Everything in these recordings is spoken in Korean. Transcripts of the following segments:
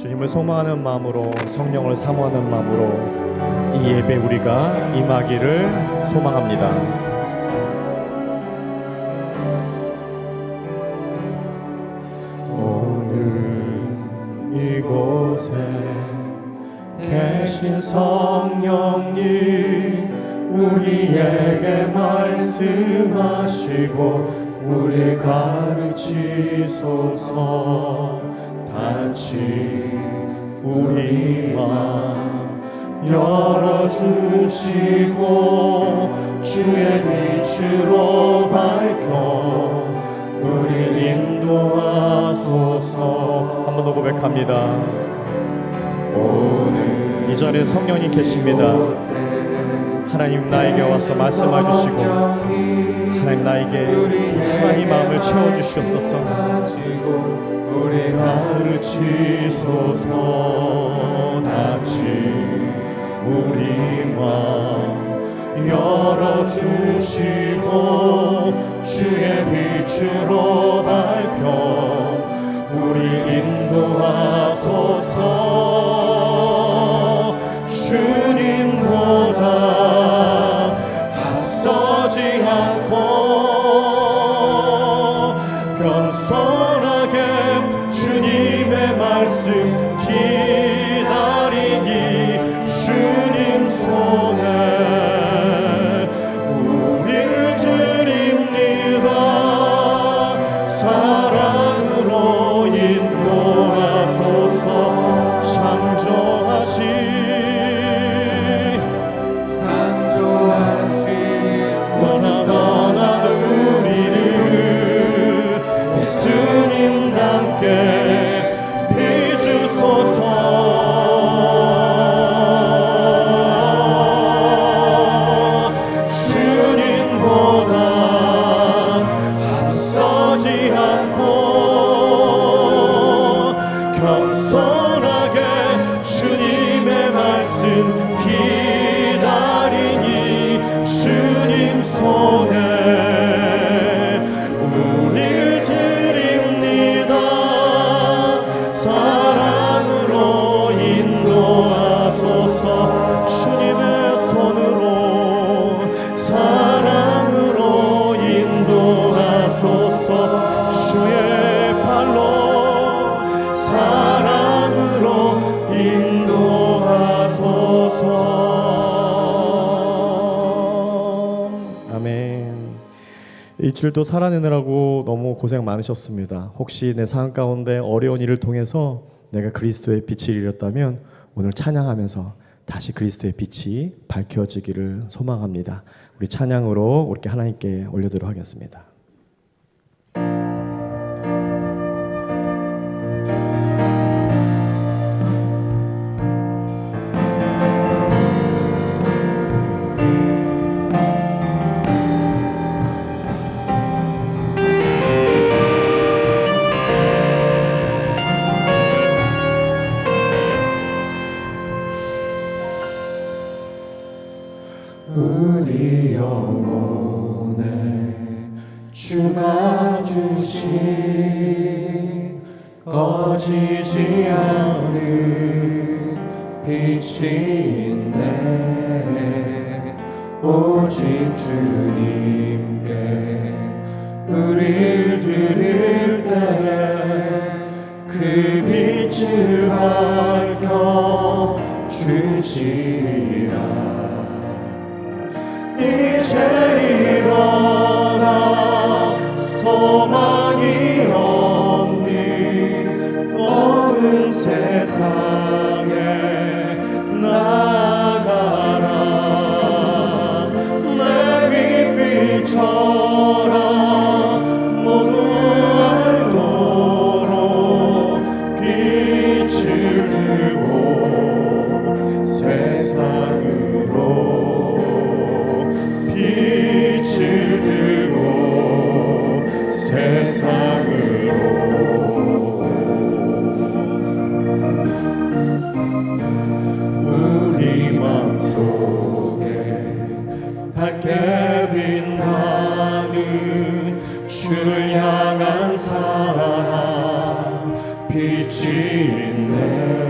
주님을 소망하는 마음으로, 성령을 사모하는 마음으로 이 예배 우리가 임하기를 소망합니다. 오늘 이곳에 계신 성령님, 우리에게 말씀하시고 우리 가르치소서. 같이 우리 마음 열어주시고 주의 빛으로 밝혀 우리 인도하소서. 한 번 더 고백합니다. 오늘 이 자리에 성령님 계십니다. 하나님 나에게 와서 말씀해 주시고 하나님 나에게 하나님 마음을 채워주시옵소서. 우리 가르치소서. 같이 우리 마음 열어주시고 주의 빛으로 밝혀 우리 인도하소서. 주님보다 앞서지 않고 겸손하게 주님의 말씀 기다리니 주님 손에 우릴 드립니다. 사랑으로 인도하소서. 창조하신 떠나가는 우리를 예수님답게 비주소서. 주님보다 앞서지 않고 겸손하게 주님의 말씀 기다리니 주님 손에 우릴 드립니다. 사랑으로 인도하소서. 주님의 손으로 사랑으로 인도하소서. 주의 발로 사랑으로 인도하소서. 아멘. 일주일도 살아내느라고 너무 고생 많으셨습니다. 혹시 내 삶 가운데 어려운 일을 통해서 내가 그리스도의 빛을 잃었다면 오늘 찬양하면서 다시 그리스도의 빛이 밝혀지기를 소망합니다. 우리 찬양으로 우리 하나님께 올려드리도록 하겠습니다. 우리 영혼에 주가 주신 꺼지지 않는 빛이 있네. 오직 주님께 우릴 드릴 때 그 빛을 밝혀 주시리라. 이제 일어나 소망이 없는 어두운 세상에 나아가라. 내 빛비처럼 모두 알도록 빛을 들고 세상으로 빛을 들고 세상으로 우리 마음속에 밝게 빛나는 주를 향한 사랑 빛이 있네.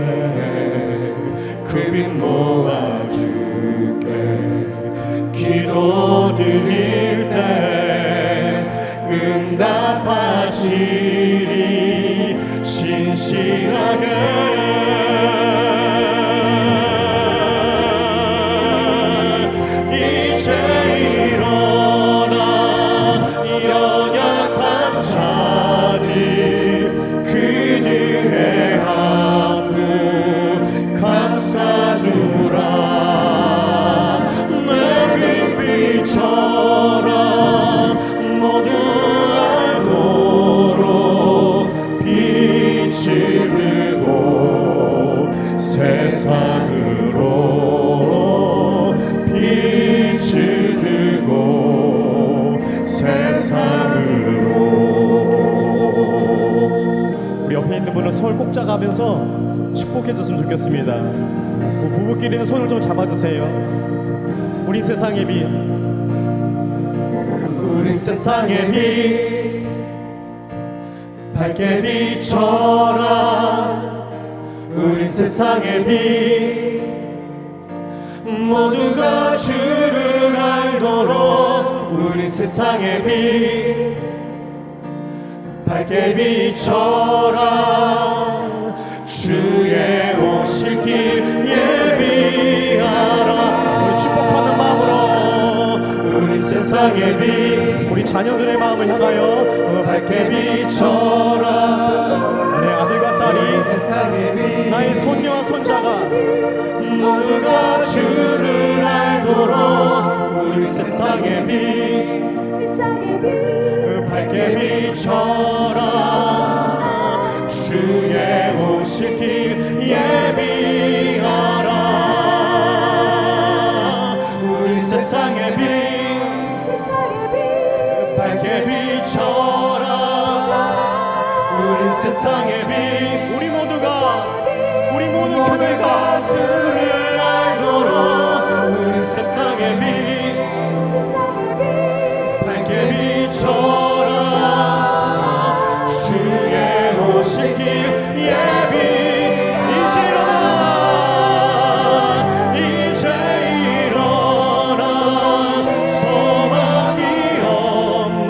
손을 꼭 잡아가면서 축복해 줬으면 좋겠습니다. 부부끼리는 손을 좀 잡아주세요. 우리 세상의 빛, 우리 세상의 빛, 밝게 비춰라. 우리 세상의 빛, 모두가 주를 알도록. 우리 세상의 빛, 밝게 비춰라. 주의 오실 길 예비하라. 우리 축복하는 마음으로 우리 세상의 빛, 우리 자녀들의 마음을 향하여 밝게 비춰라. 내 아들과 딸이, 나의 손녀와 손자가 모두가 주를 알도록. 우리 세상의 빛, 밝게 비춰라. 주의 오실 길 예비하라. 우리 세상의 빛, 밝게 비춰라. 우리 세상의 빛, 우리 모두 교회가 주를 알도록. 우리 세상의 빛, 밝게 비춰라. 주의 오실 길 예비. 이제 일어나, 이제 일어나. 소망이 없는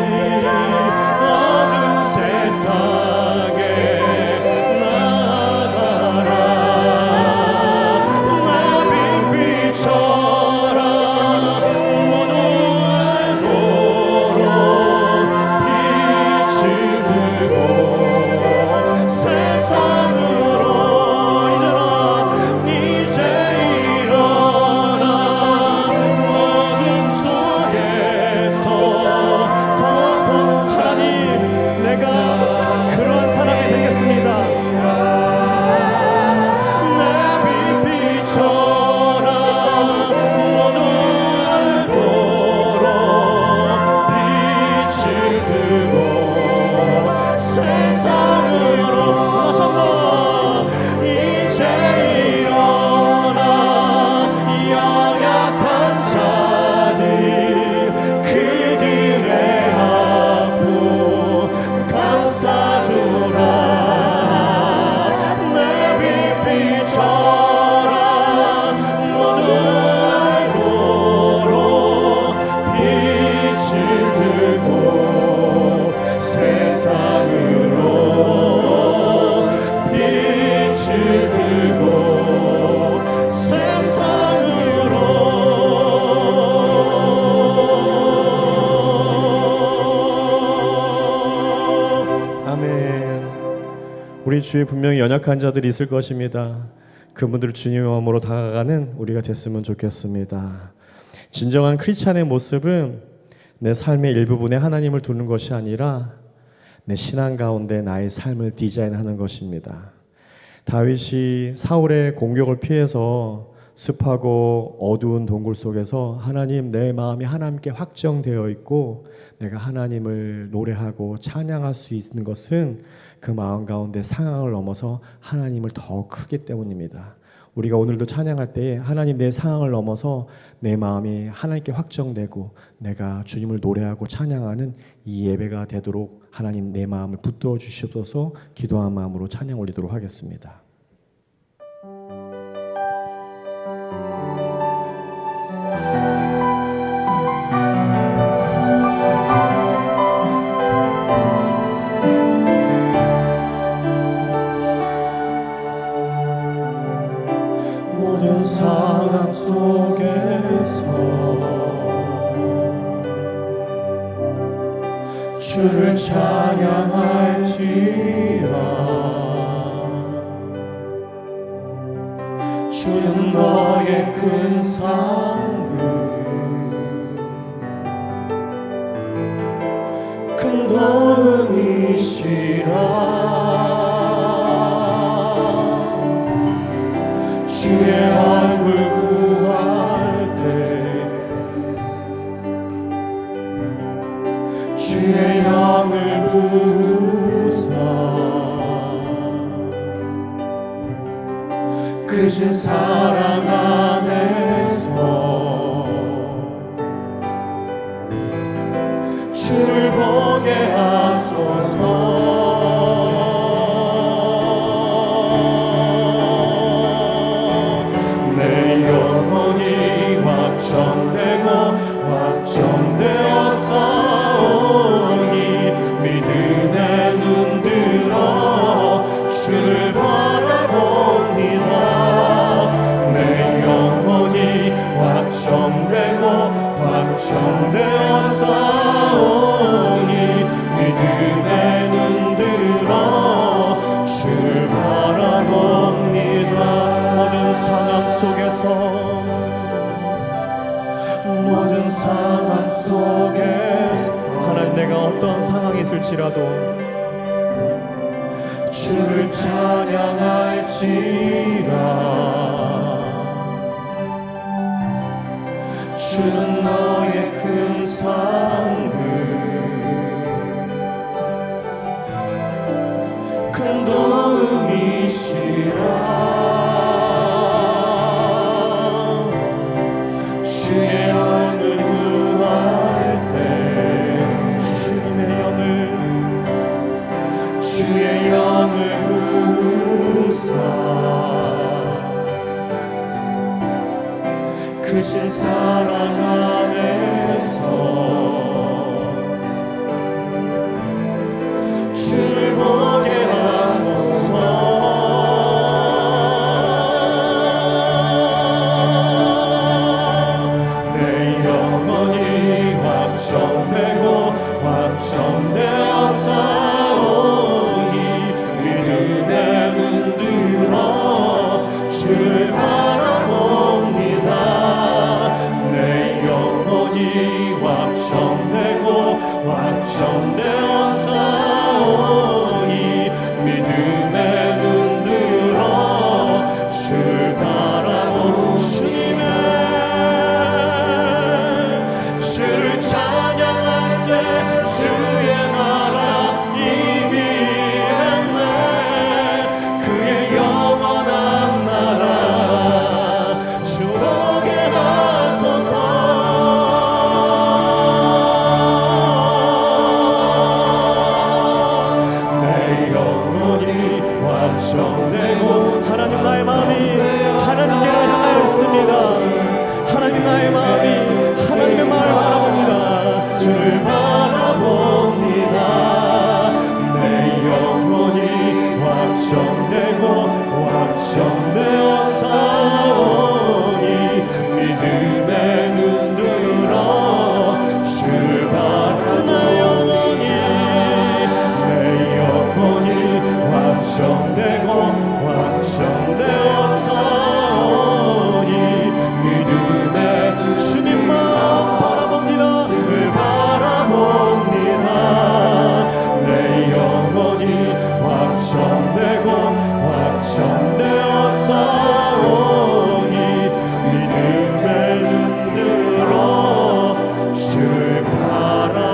어두운 세상에 나가라. 내 빛 비춰라. 모두 알도록 빛을 들고 세상으로 이제 일어나. 어둠 속에서 걷고. 하나님, 내가 그러한 사람이 되겠습니다. 내 빛 비춰라. 모두 알도록 빛을 들고 세상으로. 다시 한번 이제 일어나. 연약한 자들, 그들의 아픔 감싸주라. 내 빛 비춰라. 모두 알도록 빛을 들고 세상으로 빛을 들고 세상으로. 아멘. 우리 주위에 분명히 연약한 자들이 있을 것입니다. 그분들을 주님의 마음으로 다가가는 우리가 됐으면 좋겠습니다. 진정한 크리스찬의 모습은 내 삶의 일부분에 하나님을 두는 것이 아니라 내 신앙 가운데 나의 삶을 디자인하는 것입니다. 다윗이 사울의 공격을 피해서 습하고 어두운 동굴 속에서 하나님, 내 마음이 하나님께 확정되어 있고 내가 하나님을 노래하고 찬양할 수 있는 것은 그 마음 가운데 상황을 넘어서 하나님을 더 크기 때문입니다. 우리가 오늘도 찬양할 때에 하나님, 내 상황을 넘어서 내 마음이 하나님께 확정되고 내가 주님을 노래하고 찬양하는 이 예배가 되도록 하나님, 내 마음을 붙들어 주시옵소서. 기도한 마음으로 찬양 올리도록 하겠습니다. 모든 상황 속에서 주를 찬양할지라. 주는 너의 큰 상급 큰 도움이시라. 주의 얼굴 구할 때 주의 영을 부으사 크신 사랑 안에서 주를 보게 하소서. 확정되고 확정되어 싸우니 믿음의 눈 들어 주를 바라봅니다. 내 영혼이 확정되고 확정되어 싸우니 믿음의 눈 들어 주를 바라봅니다. 모든 상황 속에서 모든 상황 속에서 하나님 내가 어떤 상황이 있을지라도 주를 찬양할지라. 주는 너의 큰 상급 큰 도움이시라. 주의 영을 구할 때 주님의 영을 주의 영을 부으사 크신 사랑 안에서 주를 보게 하소서. 확정되고 확정되어 싸우니 믿음의 눈 들어 주를 바라봅니다. 내 영혼이 확정되고 확정되어 싸우니 믿음의 눈 들어 주를 바라봅니다. 주를 찬양할 때 주의 나라 이미했네. 그의 영원한 나라 주 보게 하소서. 내 영혼이 완성되고 하나님 나의 마음이 하나님께로 향하여 있습니다. 하나님 나의 마음이 하나님의 마음을 바라봅니다. 주를 바라봅니다. 내 영혼이 확정되고 확정되어 싸우니 믿음의 눈 들어 주를 바라봅니다. 내 영혼이 확정되고 확정되어 싸우니 믿음의 주님만 바라봅니다. 주를 바라봅니다. 내 영혼이 확정되고 확정되어 싸우니 믿음의 눈 들어 주를 바라봅니다.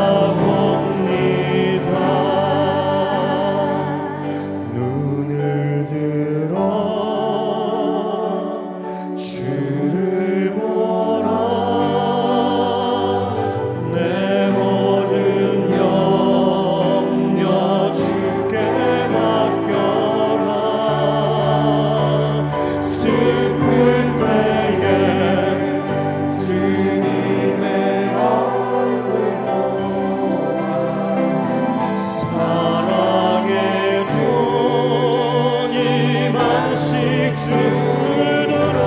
눈을 들어 주를 보라. 내 모든 염려 주께 맡겨라. 슬플 때에 주님의 얼굴 보아 사랑의 주님 안식 주를 들어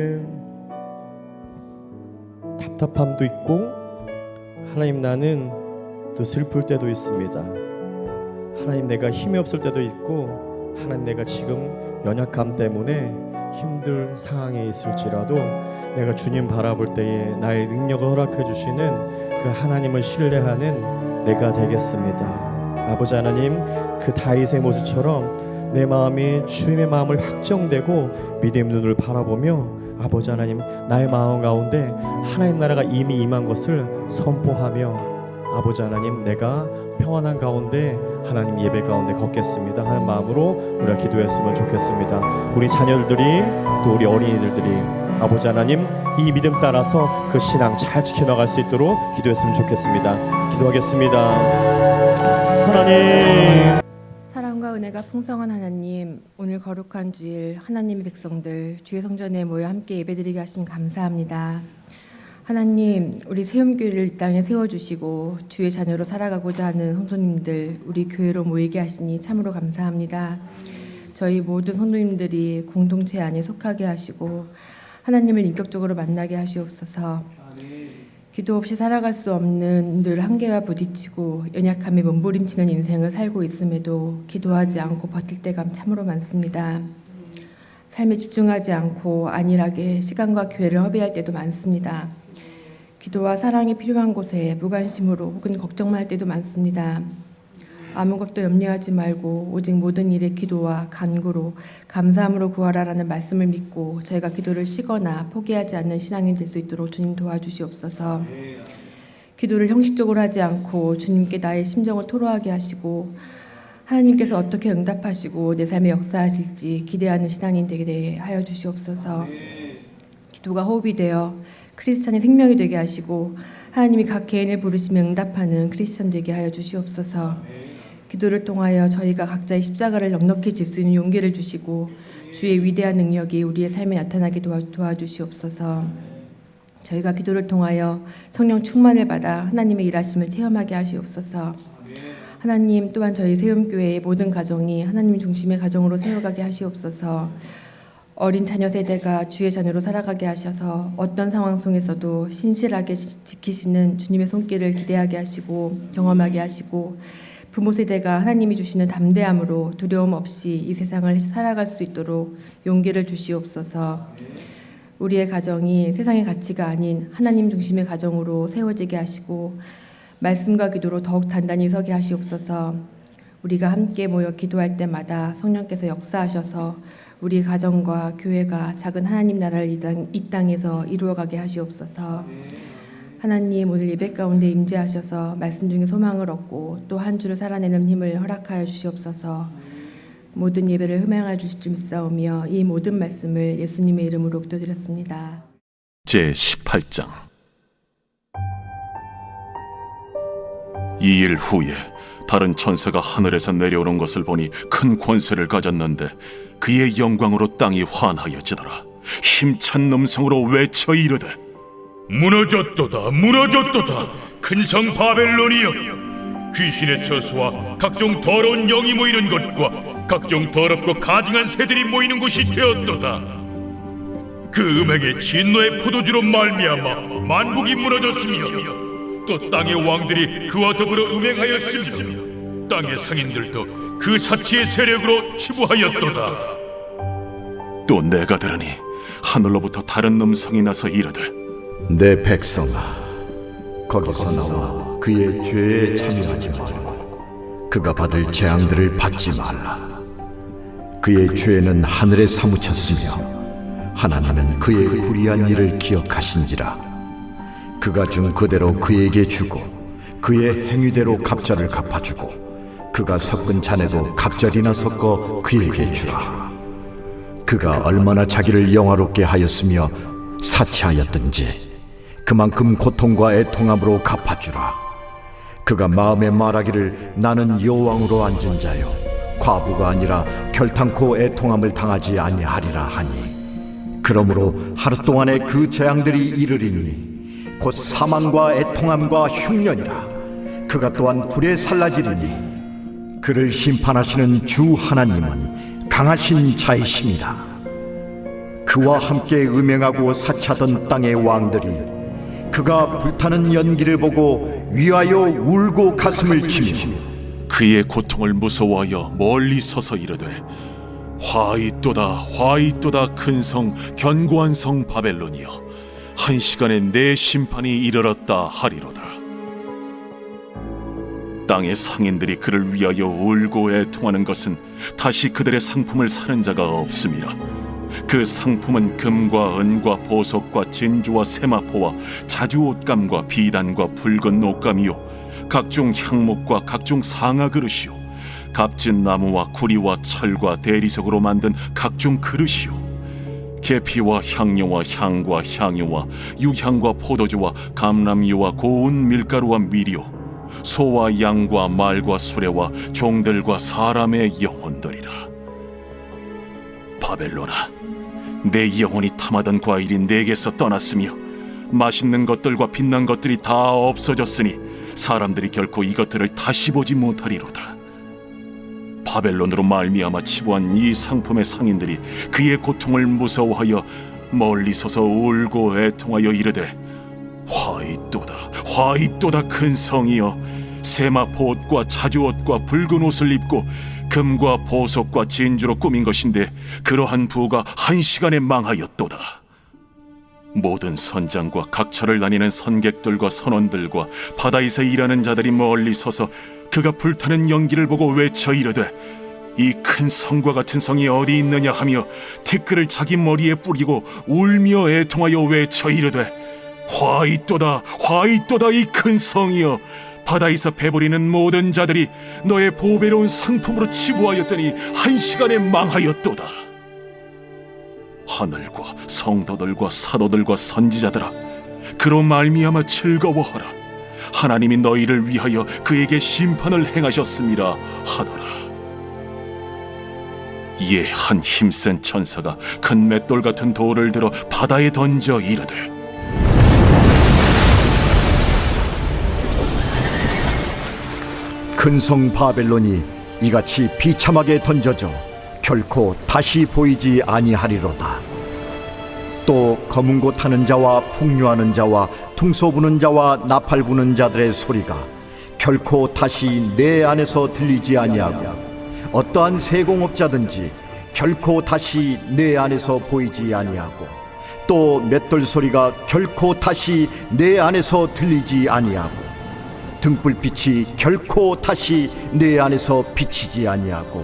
하나님, 답답함도 있고 하나님 나는 또 슬플 때도 있습니다. 하나님 내가 힘이 없을 때도 있고 하나님 내가 지금 연약함 때문에 힘들 상황에 있을지라도 내가 주님 바라볼 때에 나의 능력을 허락해 주시는 그 하나님을 신뢰하는 내가 되겠습니다. 아버지 하나님, 그 다윗의 모습처럼 내 마음이 주님의 마음을 확정되고 믿음 눈을 바라보며 아버지 하나님, 나의 마음 가운데 하나님 나라가 이미 임한 것을 선포하며 아버지 하나님, 내가 평안한 가운데 하나님 예배 가운데 걷겠습니다 하는 마음으로 우리가 기도했으면 좋겠습니다. 우리 자녀들이 또 우리 어린이들이 아버지 하나님 이 믿음 따라서 그 신앙 잘 지켜나갈 수 있도록 기도했으면 좋겠습니다. 기도하겠습니다. 하나님, 사랑과 은혜가 풍성한 하나님, 오늘 거룩한 주일 하나님의 백성들 주의 성전에 모여 함께 예배드리게 하심 감사합니다. 하나님, 우리 세움교회를 이 땅에 세워주시고 주의 자녀로 살아가고자 하는 성도님들 우리 교회로 모이게 하시니 참으로 감사합니다. 저희 모든 성도님들이 공동체 안에 속하게 하시고 하나님을 인격적으로 만나게 하시옵소서. 기도 없이 살아갈 수 없는 늘 한계와 부딪히고 연약함에 몸부림치는 인생을 살고 있음에도 기도하지 않고 버틸 때가 참으로 많습니다. 삶에 집중하지 않고 안일하게 시간과 기회를 허비할 때도 많습니다. 기도와 사랑이 필요한 곳에 무관심으로 혹은 걱정만 할 때도 많습니다. 아무것도 염려하지 말고 오직 모든 일에 기도와 간구로 감사함으로 구하라라는 말씀을 믿고 저희가 기도를 쉬거나 포기하지 않는 신앙이 될 수 있도록 주님 도와주시옵소서. 기도를 형식적으로 하지 않고 주님께 나의 심정을 토로하게 하시고 하나님께서 어떻게 응답하시고 내 삶에 역사하실지 기대하는 신앙인 되게 하여 주시옵소서. 기도가 호흡이 되어 크리스찬의 생명이 되게 하시고 하나님이 각 개인을 부르시며 응답하는 크리스찬 되게 하여 주시옵소서. 기도를 통하여 저희가 각자의 십자가를 넉넉히 질 수 있는 용기를 주시고 주의 위대한 능력이 우리의 삶에 나타나게 도와주시옵소서. 저희가 기도를 통하여 성령 충만을 받아 하나님의 일하심을 체험하게 하시옵소서. 하나님, 또한 저희 세움교회의 모든 가정이 하나님 중심의 가정으로 세워가게 하시옵소서. 어린 자녀 세대가 주의 자녀로 살아가게 하셔서 어떤 상황 속에서도 신실하게 지키시는 주님의 손길을 기대하게 하시고 경험하게 하시고 부모 세대가 하나님이 주시는 담대함으로 두려움 없이 이 세상을 살아갈 수 있도록 용기를 주시옵소서. 우리의 가정이 세상의 가치가 아닌 하나님 중심의 가정으로 세워지게 하시고 말씀과 기도로 더욱 단단히 서게 하시옵소서. 우리가 함께 모여 기도할 때마다 성령께서 역사하셔서 우리 가정과 교회가 작은 하나님 나라를 이 땅에서 이루어가게 하시옵소서. 하나님, 오늘 예배 가운데 임재하셔서 말씀 중에 소망을 얻고 또 한 주를 살아내는 힘을 허락하여 주시옵소서. 모든 예배를 흠양하여 주실 줄 믿사오며 이 모든 말씀을 예수님의 이름으로 기도드렸습니다. 제18장. 이 일 후에 다른 천사가 하늘에서 내려오는 것을 보니 큰 권세를 가졌는데 그의 영광으로 땅이 환하여지더라. 힘찬 음성으로 외쳐 이르되 무너졌도다 무너졌도다 큰 성 바벨론이여, 귀신의 처소와 각종 더러운 영이 모이는 곳과 각종 더럽고 가증한 새들이 모이는 곳이 되었도다. 그 음행의 진노의 포도주로 말미암아 만국이 무너졌으며 또 땅의 왕들이 그와 더불어 음행하였으며 땅의 상인들도 그 사치의 세력으로 치부하였도다. 또 내가 들으니 하늘로부터 다른 음성이 나서 이르되 내 백성아, 거기서 나와 그의 죄에 참여하지 말고 그가 받을 재앙들을 받지 말라. 그의 죄는 하늘에 사무쳤으며 하나님은 그의 불의한 일을 기억하신지라. 그가 준 그대로 그에게 주고 그의 행위대로 갑절을 갚아주고 그가 섞은 잔에도 갑절이나 섞어 그에게 주라. 그가 얼마나 자기를 영화롭게 하였으며 사치하였든지 그만큼 고통과 애통함으로 갚아주라. 그가 마음에 말하기를 나는 여호왕으로 앉은 자요 과부가 아니라 결탄코 애통함을 당하지 아니하리라 하니, 그러므로 하루 동안에 그 재앙들이 이르리니 곧 사망과 애통함과 흉년이라. 그가 또한 불에 살라지리니 그를 심판하시는 주 하나님은 강하신 자이십니다. 그 그와 함께 음행하고 사치하던 땅의 왕들이 그가 불타는 연기를 보고 위하여 울고 가슴을 치며 그의 고통을 무서워하여 멀리 서서 이르되 화이또다 화이또다 큰 성 견고한 성 바벨론이여 한 시간에 내 심판이 이르렀다 하리로다. 땅의 상인들이 그를 위하여 울고 애통하는 것은 다시 그들의 상품을 사는 자가 없음이라. 그 상품은 금과 은과 보석과 진주와 세마포와 자주 옷감과 비단과 붉은 옷감이요 각종 향목과 각종 상아 그릇이요 값진 나무와 구리와 철과 대리석으로 만든 각종 그릇이요 계피와 향료와 향과 향유와 유향과 포도주와 감람유와 고운 밀가루와 밀이요 소와 양과 말과 수레와 종들과 사람의 영혼들이라. 바벨론아, 내 영혼이 탐하던 과일이 내게서 떠났으며 맛있는 것들과 빛난 것들이 다 없어졌으니 사람들이 결코 이것들을 다시 보지 못하리로다. 바벨론으로 말미암아 치부한 이 상품의 상인들이 그의 고통을 무서워하여 멀리 서서 울고 애통하여 이르되 화이또다 화이또다 큰 성이여 세마포 옷과 자주 옷과 붉은 옷을 입고 금과 보석과 진주로 꾸민 것인데 그러한 부가 한 시간에 망하였도다. 모든 선장과 각처를 다니는 선객들과 선원들과 바다에서 일하는 자들이 멀리 서서 그가 불타는 연기를 보고 외쳐 이르되 이 큰 성과 같은 성이 어디 있느냐 하며 티끌을 자기 머리에 뿌리고 울며 애통하여 외쳐 이르되 화이또다 화이또다 이 큰 성이여 바다에서 배부리는 모든 자들이 너의 보배로운 상품으로 치부하였더니 한 시간에 망하였도다. 하늘과 성도들과 사도들과 선지자들아 그로 말미암아 즐거워하라. 하나님이 너희를 위하여 그에게 심판을 행하셨음이라 하더라. 이에 한 힘센 천사가 큰 맷돌 같은 돌을 들어 바다에 던져 이르되 큰 성 바벨론이 이같이 비참하게 던져져 결코 다시 보이지 아니하리로다. 또 검은 고 타는 자와 풍류하는 자와 퉁소 부는 자와 나팔 부는 자들의 소리가 결코 다시 내 안에서 들리지 아니하고 어떠한 세공업자든지 결코 다시 내 안에서 보이지 아니하고 또 맷돌 소리가 결코 다시 내 안에서 들리지 아니하고 등불빛이 결코 다시 내 안에서 비치지 아니하고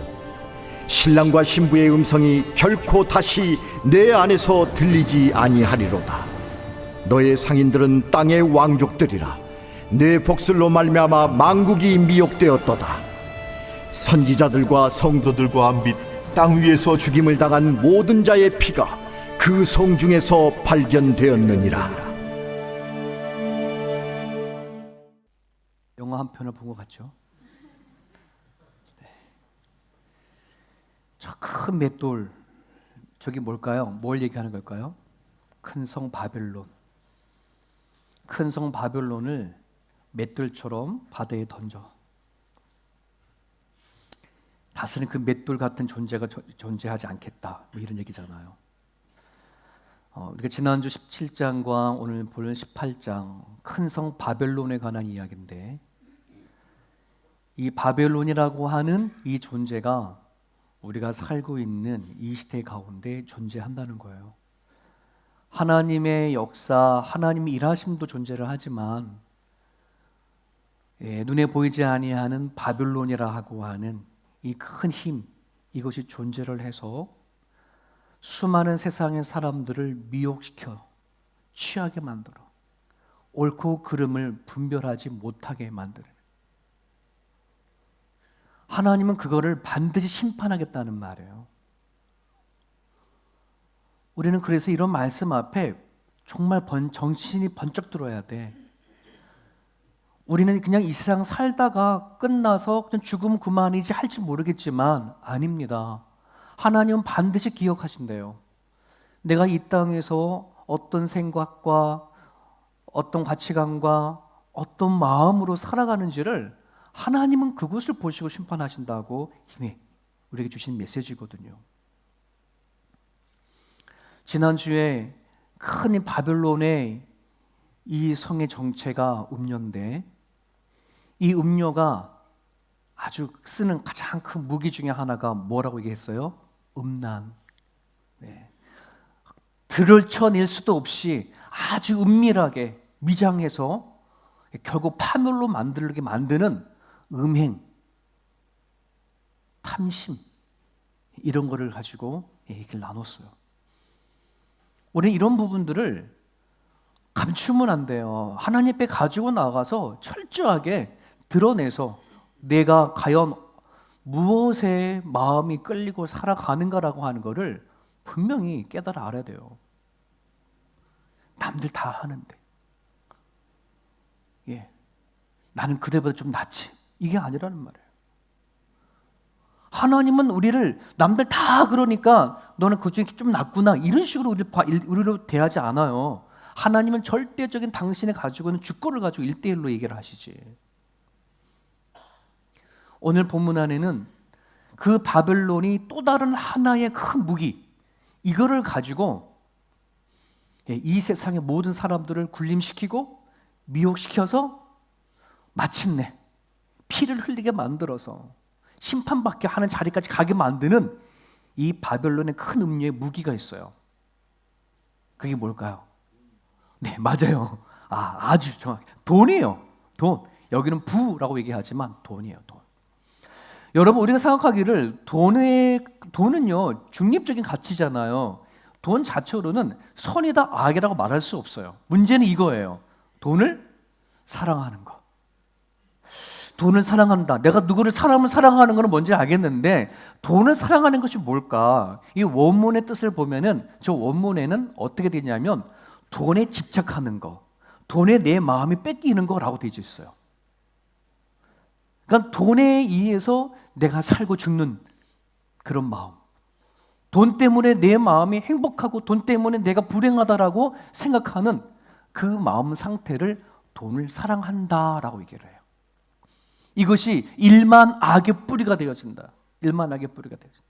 신랑과 신부의 음성이 결코 다시 내 안에서 들리지 아니하리로다. 너의 상인들은 땅의 왕족들이라. 내 복술로 말미암아 만국이 미혹되었도다. 선지자들과 성도들과 및 땅 위에서 죽임을 당한 모든 자의 피가 그 성 중에서 발견되었느니라. 영화 한 편을 본 것 같죠? 저 큰 맷돌, 저기 뭘까요? 뭘 얘기하는 걸까요? 큰 성 바벨론. 큰 성 바벨론을 맷돌처럼 바다에 던져. 다시는 그 맷돌 같은 존재가 존재하지 않겠다. 뭐 이런 얘기잖아요. 우리가 지난주 17장과 오늘 볼 18장 큰 성 바벨론에 관한 이야기인데 이 바벨론이라고 하는 이 존재가 우리가 살고 있는 이 시대 가운데 존재한다는 거예요. 하나님의 역사, 하나님의 일하심도 존재를 하지만 눈에 보이지 아니하는 바벨론이라고 하는 이 큰 힘, 이것이 존재를 해서 수많은 세상의 사람들을 미혹시켜 취하게 만들어 옳고 그름을 분별하지 못하게 만드는, 하나님은 그거를 반드시 심판하겠다는 말이에요. 우리는 그래서 이런 말씀 앞에 정말 정신이 번쩍 들어야 돼. 우리는 그냥 이 세상 살다가 끝나서 그냥 죽으면 그만이지 할지 모르겠지만 아닙니다. 하나님은 반드시 기억하신대요. 내가 이 땅에서 어떤 생각과 어떤 가치관과 어떤 마음으로 살아가는지를 하나님은 그것을 보시고 심판하신다고 이미 우리에게 주신 메시지거든요. 지난주에 큰 이 바벨론의 이 성의 정체가 음료인데, 이 음료가 아주 쓰는 가장 큰 무기 중에 하나가 뭐라고 얘기했어요? 음란. 네. 들을 쳐낼 수도 없이 아주 은밀하게 미장해서 결국 파멸로 만들게 만드는 음행, 탐심, 이런 거를 가지고 얘기를 나눴어요. 우리는 이런 부분들을 감추면 안 돼요. 하나님 앞에 가지고 나가서 철저하게 드러내서 내가 과연 무엇에 마음이 끌리고 살아가는가라고 하는 것을 분명히 깨달아 알아야 돼요. 남들 다 하는데, 나는 그들보다 좀 낫지, 이게 아니라는 말이에요. 하나님은 우리를 남들 다 그러니까 너는 그중에 좀 낫구나, 이런 식으로 우리를 대하지 않아요. 하나님은 절대적인 당신이 가지고 있는 주권을 가지고 1대1로 얘기를 하시지. 오늘 본문 안에는 그 바벨론이 또 다른 하나의 큰 무기, 이거를 가지고 이 세상의 모든 사람들을 군림시키고 미혹시켜서 마침내 피를 흘리게 만들어서 심판받게 하는 자리까지 가게 만드는 이 바벨론의 큰 음료의 무기가 있어요. 그게 뭘까요? 네, 맞아요. 아주 정확해. 돈이에요. 돈. 여기는 부라고 얘기하지만 돈이에요. 돈. 여러분, 우리가 생각하기를 돈은요 중립적인 가치잖아요. 돈 자체로는 선이다 악이라고 말할 수 없어요. 문제는 이거예요. 돈을 사랑하는 거. 돈을 사랑한다. 내가 누구를 사랑하는 것은 뭔지 알겠는데 돈을 사랑하는 것이 뭘까? 이 원문의 뜻을 보면은 저 원문에는 어떻게 되냐면 돈에 집착하는 거, 돈에 내 마음이 뺏기는 거라고 되어 있어요. 그러니까 돈에 의해서 내가 살고 죽는 그런 마음. 돈 때문에 내 마음이 행복하고 돈 때문에 내가 불행하다라고 생각하는 그 마음 상태를 돈을 사랑한다라고 얘기를 해요. 이것이 일만 악의 뿌리가 되어진다. 일만 악의 뿌리가 되어진다.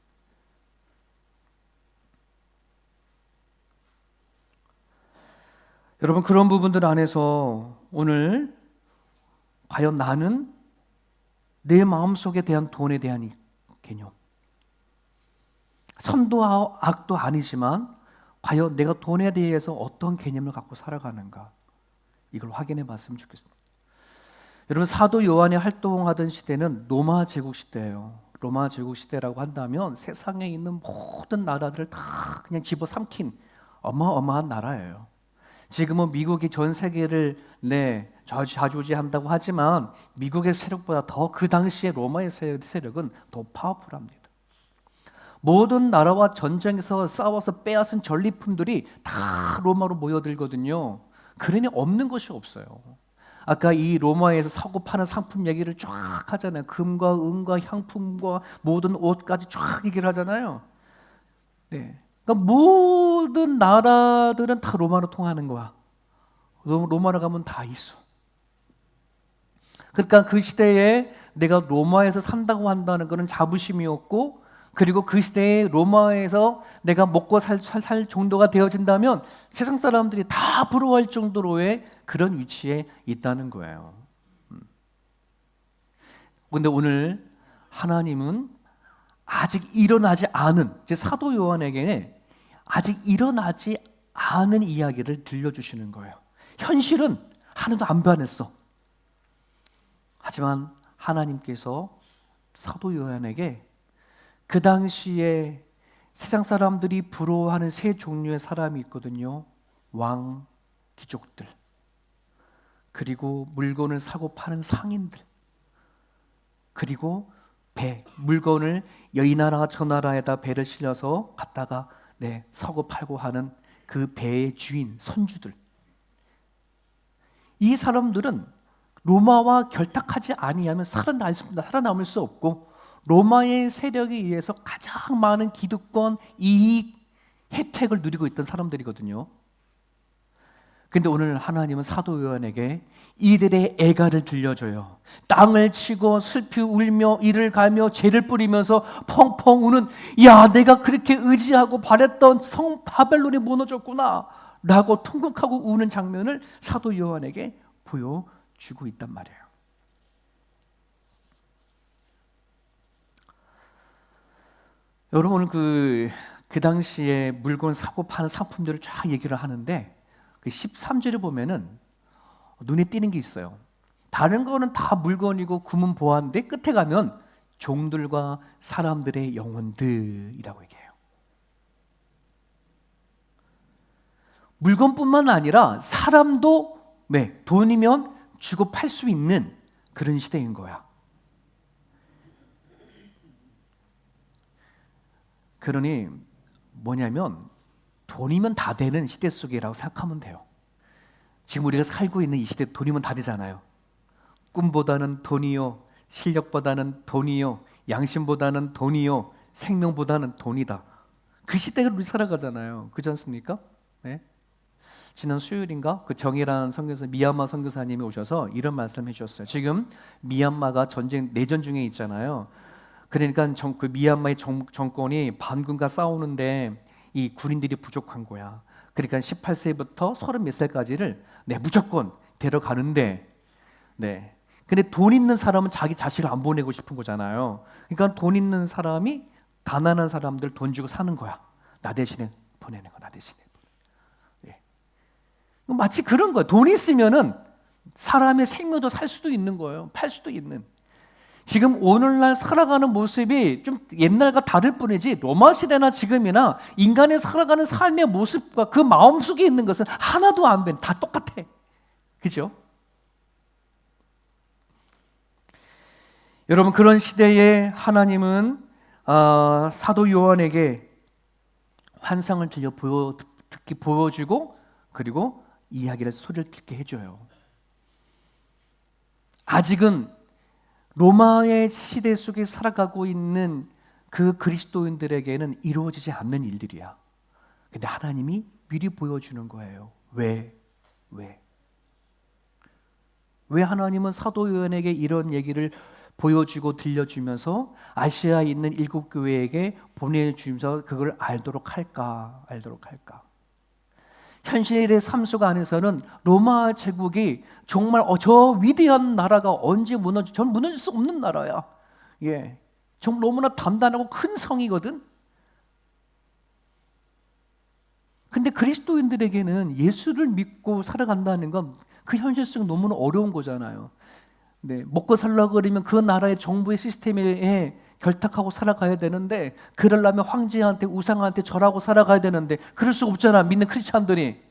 여러분, 그런 부분들 안에서 오늘 과연 나는 내 마음속에 대한 돈에 대한 이 개념, 선도 악도 아니지만 과연 내가 돈에 대해서 어떤 개념을 갖고 살아가는가, 이걸 확인해 봤으면 좋겠습니다. 여러분, 사도 요한이 활동하던 시대는 로마 제국 시대예요. 로마 제국 시대라고 한다면 세상에 있는 모든 나라들을 다 그냥 집어삼킨 어마어마한 나라예요. 지금은 미국이 전 세계를 좌지우지한다고 하지만 미국의 세력보다 더 그 당시에 로마의 세력은 더 파워풀합니다. 모든 나라와 전쟁에서 싸워서 빼앗은 전리품들이 다 로마로 모여들거든요. 그러니 없는 것이 없어요. 아까 이 로마에서 사고 파는 상품 얘기를 쫙 하잖아요. 금과 은과 향품과 모든 옷까지 쫙 얘기를 하잖아요. 네. 그러니까 모든 나라들은 다 로마로 통하는 거야. 로마로 가면 다 있어. 그러니까 그 시대에 내가 로마에서 산다고 한다는 것은 자부심이었고, 그리고 그 시대에 로마에서 내가 먹고 살 정도가 되어진다면 세상 사람들이 다 부러워할 정도로의 그런 위치에 있다는 거예요. 그런데 오늘 하나님은 아직 일어나지 않은, 이제 사도 요한에게 아직 일어나지 않은 이야기를 들려주시는 거예요. 현실은 하나도 안 변했어. 하지만 하나님께서 사도 요한에게 그 당시에 세상 사람들이 부러워하는 세 종류의 사람이 있거든요. 왕, 귀족들, 그리고 물건을 사고 파는 상인들, 그리고 배, 물건을 이 나라 저 나라에다 배를 실려서 갔다가 사고 팔고 하는 그 배의 주인, 선주들. 이 사람들은 로마와 결탁하지 아니하면 살아남을 수 없고, 로마의 세력에 의해서 가장 많은 기득권, 이익, 혜택을 누리고 있던 사람들이거든요. 근데 오늘 하나님은 사도 요한에게 이들의 애가를 들려줘요. 땅을 치고 슬피 울며 이를 갈며 죄를 뿌리면서 펑펑 우는, 야, 내가 그렇게 의지하고 바랬던 성 바벨론이 무너졌구나 라고 통곡하고 우는 장면을 사도 요한에게 보여주고 있단 말이에요. 여러분, 그 당시에 물건 사고 파는 상품들을 쫙 얘기를 하는데 그 13절에 보면은 눈에 띄는 게 있어요. 다른 거는 다 물건이고 금은 보화인데 끝에 가면 종들과 사람들의 영혼들이라고 얘기해요. 물건뿐만 아니라 사람도 돈이면 주고 팔 수 있는 그런 시대인 거야. 그러니 뭐냐면 돈이면 다 되는 시대 속이라고 생각하면 돼요. 지금 우리가 살고 있는 이 시대 돈이면 다 되잖아요. 꿈보다는 돈이요, 실력보다는 돈이요, 양심보다는 돈이요, 생명보다는 돈이다. 그 시대를 우리 살아가잖아요. 그렇지 않습니까? 네? 지난 수요일인가 그 정의란 선교사 미얀마 선교사님이 오셔서 이런 말씀해 주셨어요. 지금 미얀마가 내전 중에 있잖아요. 그러니까 그 미얀마의 정권이 반군과 싸우는데 이 군인들이 부족한 거야. 그러니까 18세부터 30 몇 살까지를 무조건 데려가는데, 근데 돈 있는 사람은 자기 자식을 안 보내고 싶은 거잖아요. 그러니까 돈 있는 사람이 가난한 사람들 돈 주고 사는 거야. 나 대신에 보내는 거, 나 대신에. 마치 그런 거예요. 돈 있으면은 사람의 생명도 살 수도 있는 거예요. 팔 수도 있는. 지금 오늘날 살아가는 모습이 좀 옛날과 다를 뿐이지 로마 시대나 지금이나 인간의 살아가는 삶의 모습과 그 마음속에 있는 것은 하나도 안 변, 다 똑같아. 그죠? 여러분, 그런 시대에 하나님은 사도 요한에게 환상을 듣게 보여주고 그리고 이야기를 소리를 듣게 해줘요. 아직은 로마의 시대 속에 살아가고 있는 그 그리스도인들에게는 이루어지지 않는 일들이야. 근데 하나님이 미리 보여주는 거예요. 왜 하나님은 사도 요한에게 이런 얘기를 보여주고 들려주면서 아시아에 있는 7교회에게 보내주면서 그걸 알도록 할까? 현실의 삶 속 안에서는 로마 제국이 정말 저 위대한 나라가 언제 저는 무너질 수 없는 나라야. 정말 너무나 단단하고 큰 성이거든. 근데 그리스도인들에게는 예수를 믿고 살아간다는 건 그 현실성이 너무나 어려운 거잖아요. 먹고 살려고 그러면 그 나라의 정부의 시스템에 결탁하고 살아가야 되는데, 그러려면 황제한테 우상한테 절하고 살아가야 되는데 그럴 수가 없잖아, 믿는 크리스찬들이.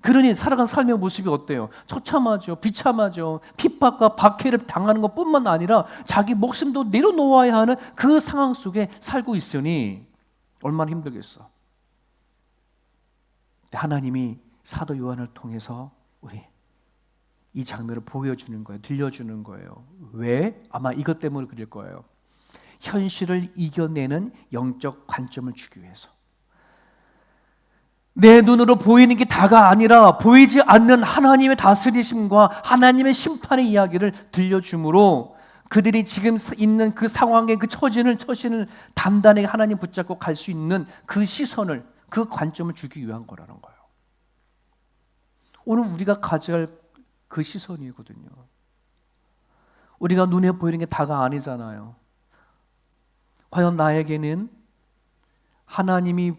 그러니 살아간 삶의 모습이 어때요? 처참하죠, 비참하죠. 핍박과 박해를 당하는 것뿐만 아니라 자기 목숨도 내려놓아야 하는 그 상황 속에 살고 있으니 얼마나 힘들겠어. 하나님이 사도 요한을 통해서 우리 이 장면을 보여주는 거예요. 들려주는 거예요. 왜? 아마 이것 때문에 그럴 거예요. 현실을 이겨내는 영적 관점을 주기 위해서. 내 눈으로 보이는 게 다가 아니라 보이지 않는 하나님의 다스리심과 하나님의 심판의 이야기를 들려주므로 그들이 지금 있는 그 상황의 그 처신을 단단하게 하나님 붙잡고 갈 수 있는 그 시선을, 그 관점을 주기 위한 거라는 거예요. 오늘 우리가 가져야 할 그 시선이거든요. 우리가 눈에 보이는 게 다가 아니잖아요. 과연 나에게는 하나님이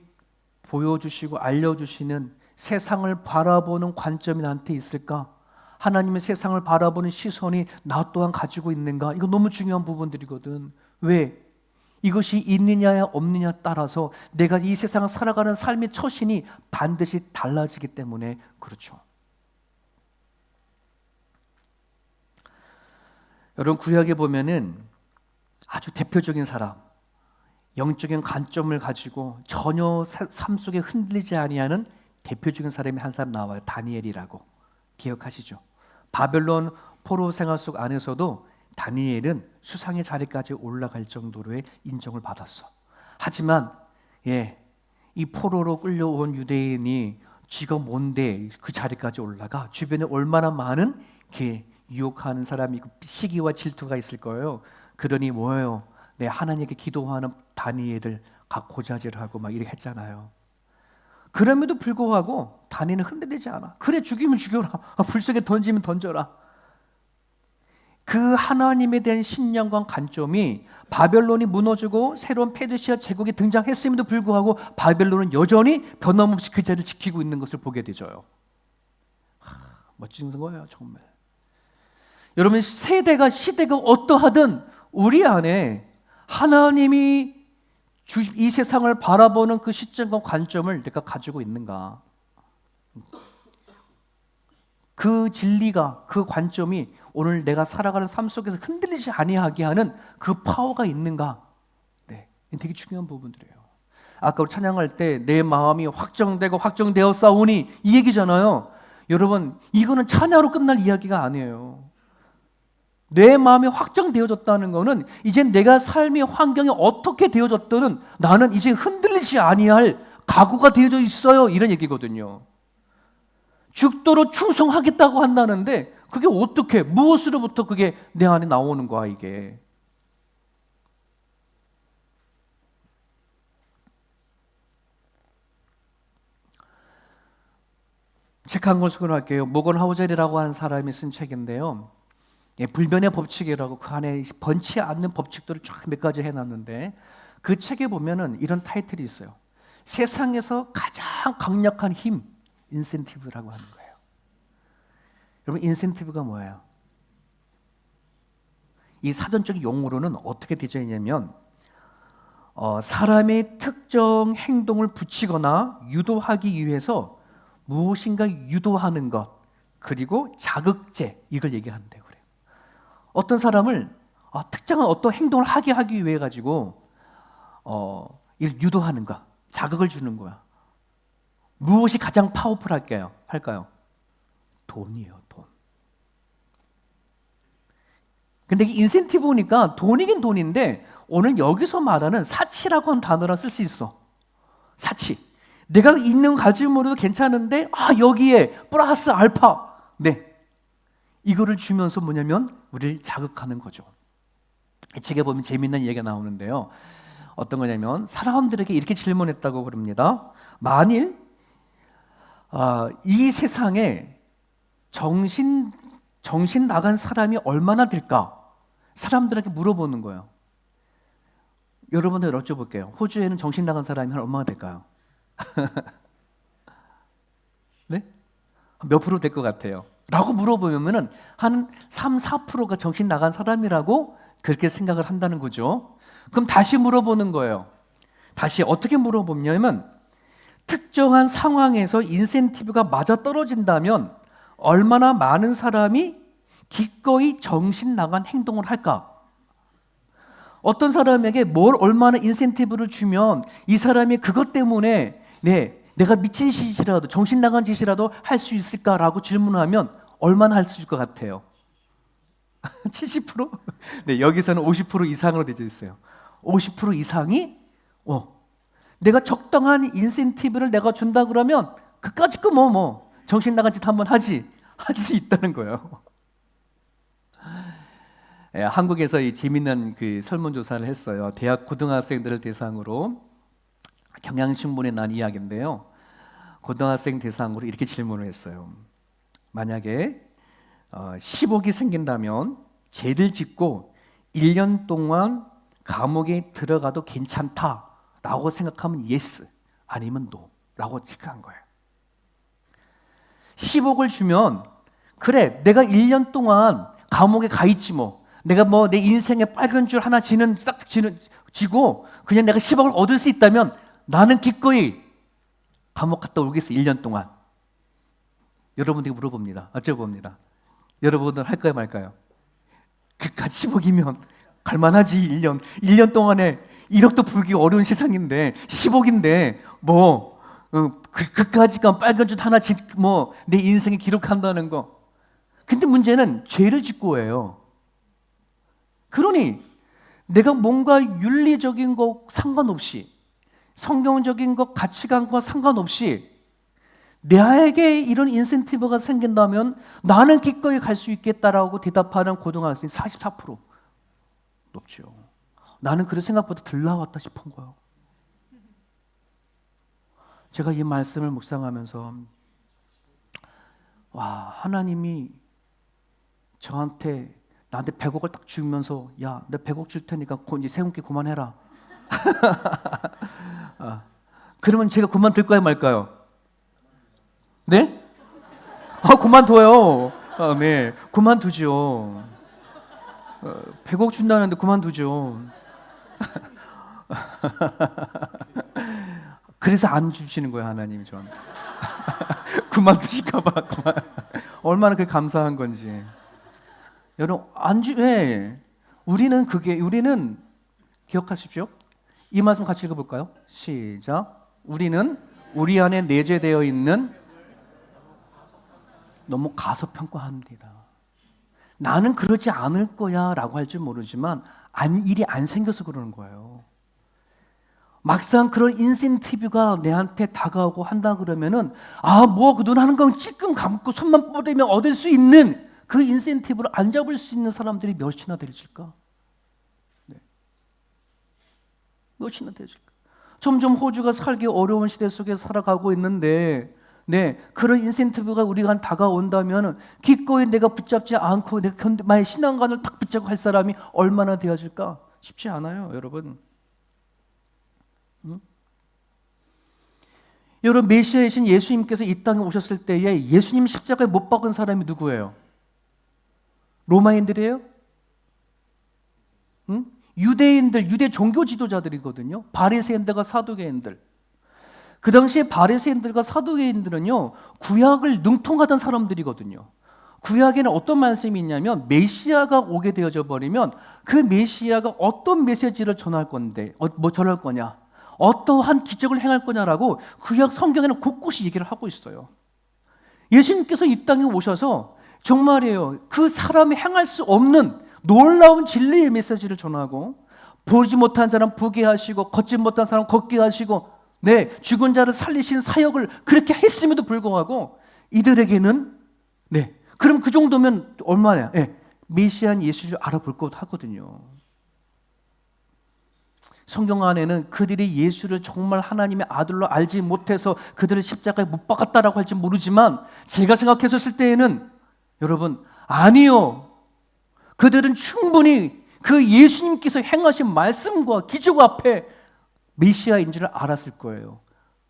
보여주시고 알려주시는 세상을 바라보는 관점이 나한테 있을까? 하나님의 세상을 바라보는 시선이 나 또한 가지고 있는가? 이거 너무 중요한 부분들이거든. 왜? 이것이 있느냐 없느냐 따라서 내가 이 세상을 살아가는 삶의 처신이 반드시 달라지기 때문에 그렇죠. 여러분, 구약에 보면은 아주 대표적인 사람, 영적인 관점을 가지고 전혀 삶 속에 흔들리지 아니하는 대표적인 사람이 한 사람 나와요. 다니엘이라고. 기억하시죠? 바벨론 포로 생활 속 안에서도 다니엘은 수상의 자리까지 올라갈 정도로의 인정을 받았어. 하지만 이 포로로 끌려온 유대인이 쥐가 뭔데 그 자리까지 올라가? 주변에 얼마나 많은 이렇게 유혹하는 사람이 있고 시기와 질투가 있을 거예요. 그러니 뭐예요? 내 하나님께 기도하는 다니엘을 고자질하고 막 이렇게 했잖아요. 그럼에도 불구하고 다니엘은 흔들리지 않아. 그래, 죽이면 죽여라. 불속에 던지면 던져라. 그 하나님에 대한 신념과 관점이 바벨론이 무너지고 새로운 페르시아 제국이 등장했음에도 불구하고 바벨론은 여전히 변함없이 그 자리를 지키고 있는 것을 보게 되죠. 멋진 거예요, 정말. 여러분, 시대가 어떠하든 우리 안에 하나님이 이 세상을 바라보는 그 시점과 관점을 내가 가지고 있는가? 그 진리가, 그 관점이 오늘 내가 살아가는 삶 속에서 흔들리지 아니하게 하는 그 파워가 있는가? 네, 되게 중요한 부분들이에요. 아까 우리 찬양할 때 내 마음이 확정되었사오니 이 얘기잖아요. 여러분, 이거는 찬양으로 끝날 이야기가 아니에요. 내 마음이 확정되어졌다는 것은 이제 내가 삶의 환경이 어떻게 되어졌든 나는 이제 흔들리지 아니할 각오가 되어져 있어요, 이런 얘기거든요. 죽도록 충성하겠다고 한다는데 그게 어떻게, 무엇으로부터 그게 내 안에 나오는 거야, 이게. 책 한 권 소개할게요. 모건 하우젤이라고 하는 사람이 쓴 책인데요. 불변의 법칙이라고 그 안에 번치 않는 법칙들을 쫙 몇 가지 해놨는데 그 책에 보면은 이런 타이틀이 있어요. 세상에서 가장 강력한 힘, 인센티브라고 하는 거예요. 여러분, 인센티브가 뭐예요? 이 사전적 용어로는 어떻게 되어 있냐면 사람의 특정 행동을 붙이거나 유도하기 위해서 무엇인가 유도하는 것, 그리고 자극제, 이걸 얘기하는데요. 그래요. 어떤 사람을 특정한 어떤 행동을 하기 위해 가지고 이를 유도하는 거, 자극을 주는 거야. 무엇이 가장 파워풀할까요? 돈이에요, 돈. 근데 이게 인센티브니까 돈이긴 돈인데 오늘 여기서 말하는 사치라고 하는 단어랑 쓸 수 있어. 사치. 내가 있는 가짐으로도 괜찮은데 여기에 플러스 알파. 네. 이거를 주면서 뭐냐면 우리를 자극하는 거죠. 이 책에 보면 재미있는 얘기가 나오는데요. 어떤 거냐면 사람들에게 이렇게 질문했다고 그럽니다. 만일 이 세상에 정신 나간 사람이 얼마나 될까? 사람들에게 물어보는 거예요. 여러분들 여쭤볼게요. 호주에는 정신 나간 사람이 한 얼마나 될까요? 네? 몇 프로 될 것 같아요? 라고 물어보면은 한 3, 4%가 정신 나간 사람이라고 그렇게 생각을 한다는 거죠. 그럼 다시 물어보는 거예요. 다시 어떻게 물어보냐면 특정한 상황에서 인센티브가 맞아떨어진다면 얼마나 많은 사람이 기꺼이 정신 나간 행동을 할까? 어떤 사람에게 뭘 얼마나 인센티브를 주면 이 사람이 그것 때문에 내가 미친 짓이라도 정신 나간 짓이라도 할 수 있을까라고 질문하면 얼마나 할 수 있을 것 같아요? 70%? 네, 여기서는 50% 이상으로 되어 있어요. 50% 이상이 내가 적당한 인센티브를 내가 준다 그러면 그까짓 거 정신 나간 짓 한번 할 수 있다는 거예요. 한국에서 이 재미있는 그 설문조사를 했어요. 대학 고등학생들을 대상으로 경향신문에 난 이야기인데요. 고등학생 대상으로 이렇게 질문을 했어요. 만약에 10억이 생긴다면 죄를 짓고 1년 동안 감옥에 들어가도 괜찮다라고 생각하면 yes, 아니면 no라고 체크한 거예요. 10억을 주면 그래, 내가 1년 동안 감옥에 가 있지 내가 내 인생에 빨간 줄 하나 지고 그냥 내가 10억을 얻을 수 있다면 나는 기꺼이 감옥 갔다 오겠어, 1년 동안. 여러분들에게 물어봅니다. 여쭤봅니다. 여러분들 할까요, 말까요? 그까지 10억이면 갈만하지. 1년 동안에 1억도 불기 어려운 세상인데 10억인데 그까지가 빨간 줄 하나 내 인생에 기록한다는 거. 근데 문제는 죄를 짓고 해요. 그러니 내가 뭔가 윤리적인 거 상관없이, 성경적인 것 가치관과 상관없이 나에게 이런 인센티브가 생긴다면 나는 기꺼이 갈 수 있겠다라고 대답하는 고등학생이 44% 높죠. 나는 그래도 생각보다 덜 나왔다 싶은 거예요. 제가 이 말씀을 묵상하면서 와, 하나님이 나한테 100억을 딱 주면서 야, 내 100억 줄 테니까 이제 세운기 그만해라. 그러면 제가 그만둘까요 말까요? 네? 그만둬요. 네, 그만두죠. 100억 준다는데 그만두죠. 그래서 안 주시는 거예요, 하나님이 저한테. 그만두실까 봐. 얼마나 그게 감사한 건지. 여러분, 왜? 우리는 기억하십시오. 이 말씀 같이 읽어볼까요? 시작. 우리는 우리 안에 내재되어 있는 너무 가소평가합니다. 나는 그러지 않을 거야 라고 할 줄 모르지만 일이 안 생겨서 그러는 거예요. 막상 그런 인센티브가 내한테 다가오고 한다 그러면은 그 눈 하는 건 찔끔 감고 손만 뻗으면 얻을 수 있는 그 인센티브를 안 잡을 수 있는 사람들이 몇이나 되실까? 네. 몇이나 되실까? 점점 호주가 살기 어려운 시대 속에 살아가고 있는데 그런 인센티브가 우리가 다가온다면 기꺼이 내가 붙잡지 않고 나의 신앙관을 딱 붙잡고 할 사람이 얼마나 되어질까? 쉽지 않아요, 여러분. 여러분, 메시아이신 예수님께서 이 땅에 오셨을 때에 예수님 십자가에 못 박은 사람이 누구예요? 로마인들이에요? 유대인들, 유대 종교 지도자들이거든요. 바리새인들과 사두개인들. 그 당시에 바리새인들과 사두개인들은요, 구약을 능통하던 사람들이거든요. 구약에는 어떤 말씀이 있냐면 메시아가 오게 되어져 버리면 그 메시아가 어떤 메시지를 전할 건데 전할 거냐, 어떠한 기적을 행할 거냐라고 구약 성경에는 곳곳이 얘기를 하고 있어요. 예수님께서 이 땅에 오셔서 정말이에요, 그 사람이 행할 수 없는 놀라운 진리의 메시지를 전하고 보지 못한 사람 보게 하시고 걷지 못한 사람 걷게 하시고 죽은 자를 살리신 사역을 그렇게 했음에도 불구하고 이들에게는 그럼 그 정도면 얼마냐? 메시아인 예수를 알아볼 것 하거든요. 성경 안에는 그들이 예수를 정말 하나님의 아들로 알지 못해서 그들을 십자가에 못 박았다라고 할지 모르지만 제가 생각했었을 때에는 여러분, 아니요. 그들은 충분히 그 예수님께서 행하신 말씀과 기적 앞에 메시아인 줄 알았을 거예요.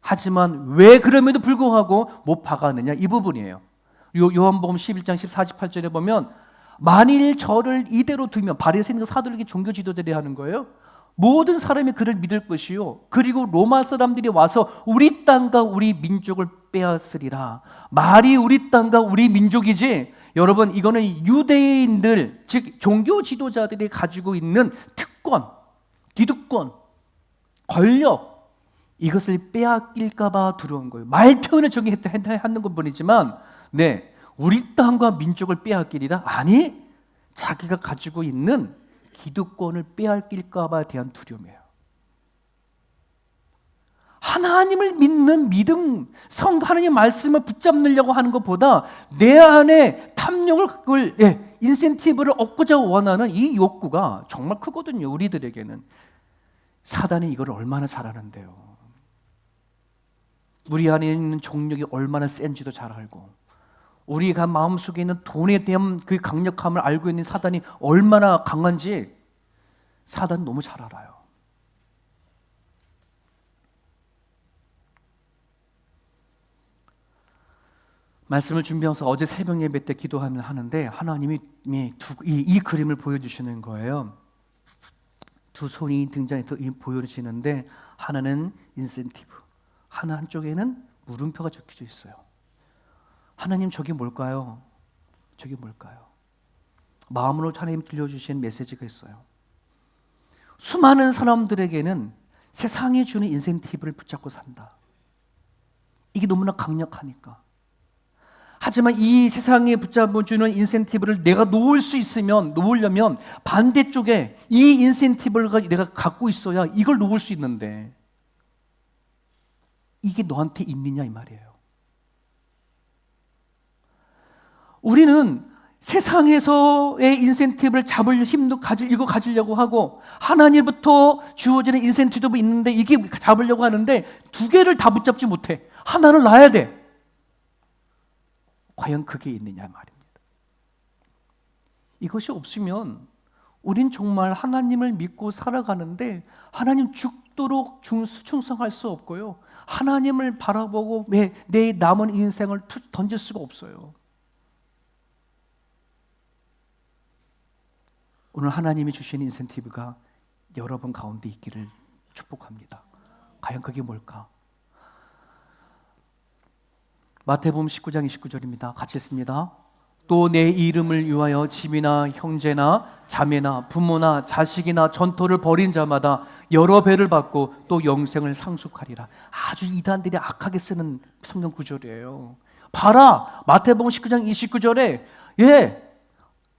하지만 왜 그럼에도 불구하고 못 박았느냐, 이 부분이에요. 요한복음 11장 18절에 보면 만일 저를 이대로 두면, 바리새인과 사두개인 종교 지도자들이 하는 거예요. 모든 사람이 그를 믿을 것이요, 그리고 로마 사람들이 와서 우리 땅과 우리 민족을 빼앗으리라. 말이 우리 땅과 우리 민족이지, 여러분, 이거는 유대인들, 즉 종교 지도자들이 가지고 있는 특권, 기득권, 권력, 이것을 빼앗길까 봐 두려운 거예요. 말 표현을 저기 하는 것 뿐이지만 우리 땅과 민족을 빼앗기리라? 아니, 자기가 가지고 있는 기득권을 빼앗길까 봐에 대한 두려움이에요. 하나님을 믿는 믿음, 하나님 말씀을 붙잡으려고 하는 것보다 내 안에 탐욕을, 인센티브를 얻고자 원하는 이 욕구가 정말 크거든요, 우리들에게는. 사단이 이걸 얼마나 잘 아는데요. 우리 안에 있는 정욕이 얼마나 센지도 잘 알고, 우리가 마음속에 있는 돈에 대한 그 강력함을 알고 있는 사단이 얼마나 강한지 사단은 너무 잘 알아요. 말씀을 준비해서 어제 새벽 예배 때 기도하는데 하나님이 이 그림을 보여주시는 거예요. 두 손이 등장해서 보여지는데 하나는 인센티브, 한쪽에는 물음표가 적혀져 있어요. 하나님, 저게 뭘까요? 저게 뭘까요? 마음으로 하나님 들려주신 메시지가 있어요. 수많은 사람들에게는 세상이 주는 인센티브를 붙잡고 산다. 이게 너무나 강력하니까. 하지만 이 세상에 붙잡아주는 인센티브를 내가 놓으려면 반대쪽에 이 인센티브를 내가 갖고 있어야 이걸 놓을 수 있는데, 이게 너한테 있느냐 이 말이에요. 우리는 세상에서의 인센티브를 잡을 힘도 이거 가지려고 하고 하나님부터 주어지는 인센티브도 있는데 이게 잡으려고 하는데 두 개를 다 붙잡지 못해. 하나를 놔야 돼. 과연 그게 있느냐 말입니다. 이것이 없으면 우린 정말 하나님을 믿고 살아가는데 하나님 죽도록 충성할 수 없고요. 하나님을 바라보고 내 남은 인생을 던질 수가 없어요. 오늘 하나님이 주신 인센티브가 여러분 가운데 있기를 축복합니다. 과연 그게 뭘까? 마태복음 19장 29절입니다. 같이 읽습니다. 또 내 이름을 위하여 집이나 형제나 자매나 부모나 자식이나 전토를 벌인 자마다 여러 배를 받고 또 영생을 상속하리라. 아주 이단들이 악하게 쓰는 성경 구절이에요. 봐라, 마태복음 19장 29절에